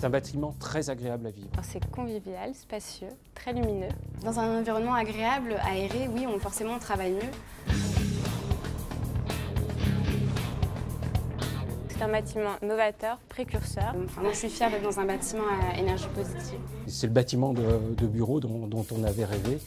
C'est un bâtiment très agréable à vivre. C'est convivial, spacieux, très lumineux. Dans un environnement agréable, aéré, oui, forcément on travaille mieux. C'est un bâtiment novateur, précurseur. Moi je suis fière d'être dans un bâtiment à énergie positive. C'est le bâtiment de bureau dont on avait rêvé.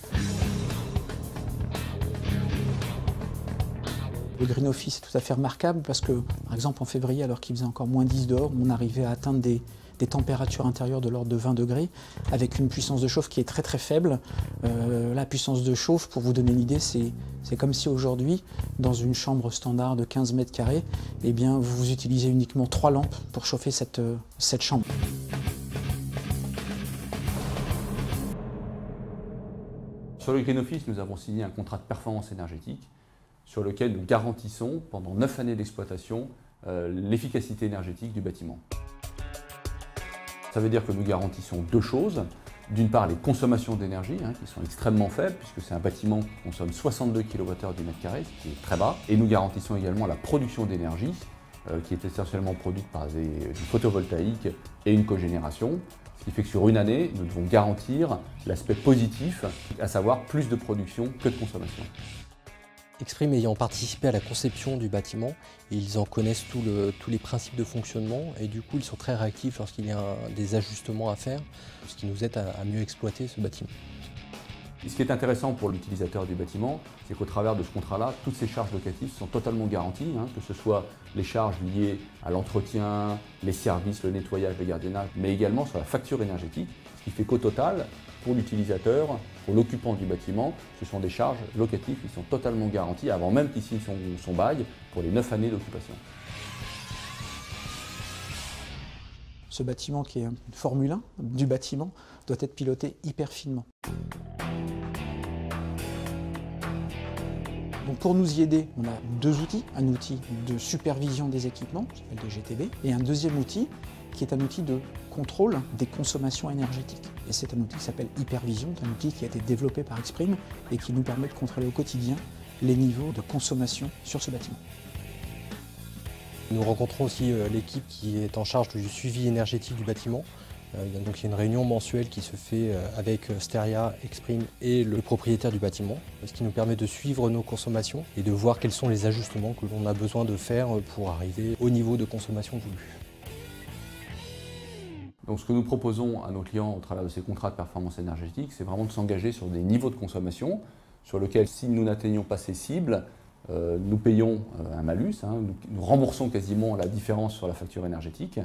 Le Green Office est tout à fait remarquable parce que, par exemple, en février, alors qu'il faisait encore moins 10 dehors, on arrivait à atteindre des températures intérieures de l'ordre de 20 degrés avec une puissance de chauffe qui est très très faible. La puissance de chauffe, pour vous donner une idée, c'est comme si aujourd'hui, dans une chambre standard de 15 mètres carrés, eh bien, vous utilisez uniquement 3 lampes pour chauffer cette chambre. Sur le Green Office, nous avons signé un contrat de performance énergétique sur lequel nous garantissons pendant 9 années d'exploitation l'efficacité énergétique du bâtiment. Ça veut dire que nous garantissons deux choses. D'une part, les consommations d'énergie, qui sont extrêmement faibles, puisque c'est un bâtiment qui consomme 62 kWh du mètre carré, ce qui est très bas. Et nous garantissons également la production d'énergie, qui est essentiellement produite par du photovoltaïque et une cogénération. Ce qui fait que sur une année, nous devons garantir l'aspect positif, à savoir plus de production que de consommation. Exprime ayant participé à la conception du bâtiment, ils en connaissent tous les principes de fonctionnement et du coup ils sont très réactifs lorsqu'il y a des ajustements à faire, ce qui nous aide à mieux exploiter ce bâtiment. Et ce qui est intéressant pour l'utilisateur du bâtiment, c'est qu'au travers de ce contrat-là, toutes ces charges locatives sont totalement garanties, que ce soit les charges liées à l'entretien, les services, le nettoyage, le gardiennage, mais également sur la facture énergétique, ce qui fait qu'au total, pour l'utilisateur, pour l'occupant du bâtiment, ce sont des charges locatives qui sont totalement garanties avant même qu'il signe son bail pour les 9 années d'occupation. Ce bâtiment qui est une Formule 1 du bâtiment doit être piloté hyper finement. Donc pour nous y aider, on a deux outils. Un outil de supervision des équipements, qui s'appelle le GTB, et un deuxième outil qui est un outil de contrôle des consommations énergétiques. Et c'est un outil qui s'appelle Hypervision, un outil qui a été développé par Exprime et qui nous permet de contrôler au quotidien les niveaux de consommation sur ce bâtiment. Nous rencontrons aussi l'équipe qui est en charge du suivi énergétique du bâtiment. Il y a une réunion mensuelle qui se fait avec Steria, Exprime et le propriétaire du bâtiment, ce qui nous permet de suivre nos consommations et de voir quels sont les ajustements que l'on a besoin de faire pour arriver au niveau de consommation voulu. Donc ce que nous proposons à nos clients au travers de ces contrats de performance énergétique, c'est vraiment de s'engager sur des niveaux de consommation sur lesquels, si nous n'atteignons pas ces cibles, nous payons un malus, nous remboursons quasiment la différence sur la facture énergétique.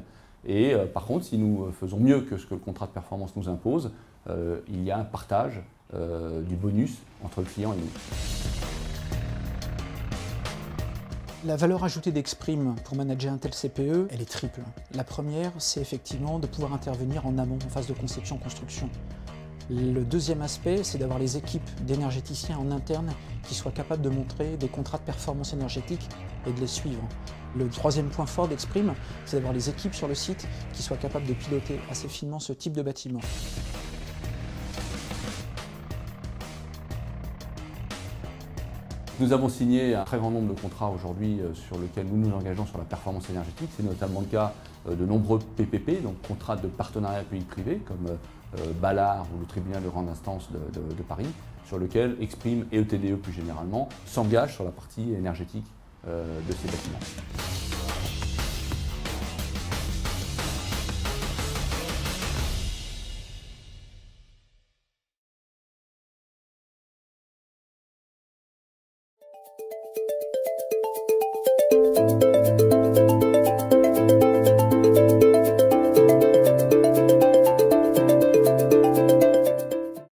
Et par contre, si nous faisons mieux que ce que le contrat de performance nous impose, il y a un partage du bonus entre le client et nous. La valeur ajoutée d'Exprime pour manager un tel CPE, elle est triple. La première, c'est effectivement de pouvoir intervenir en amont, en phase de conception-construction. Le deuxième aspect, c'est d'avoir les équipes d'énergéticiens en interne qui soient capables de montrer des contrats de performance énergétique et de les suivre. Le troisième point fort d'Exprime, c'est d'avoir les équipes sur le site qui soient capables de piloter assez finement ce type de bâtiment. Nous avons signé un très grand nombre de contrats aujourd'hui sur lesquels nous nous engageons sur la performance énergétique. C'est notamment le cas de nombreux PPP, donc contrats de partenariat public-privé, comme Ballard ou le tribunal de grande instance de Paris, sur lequel Exprime et ETDE plus généralement s'engagent sur la partie énergétique de ces bâtiments.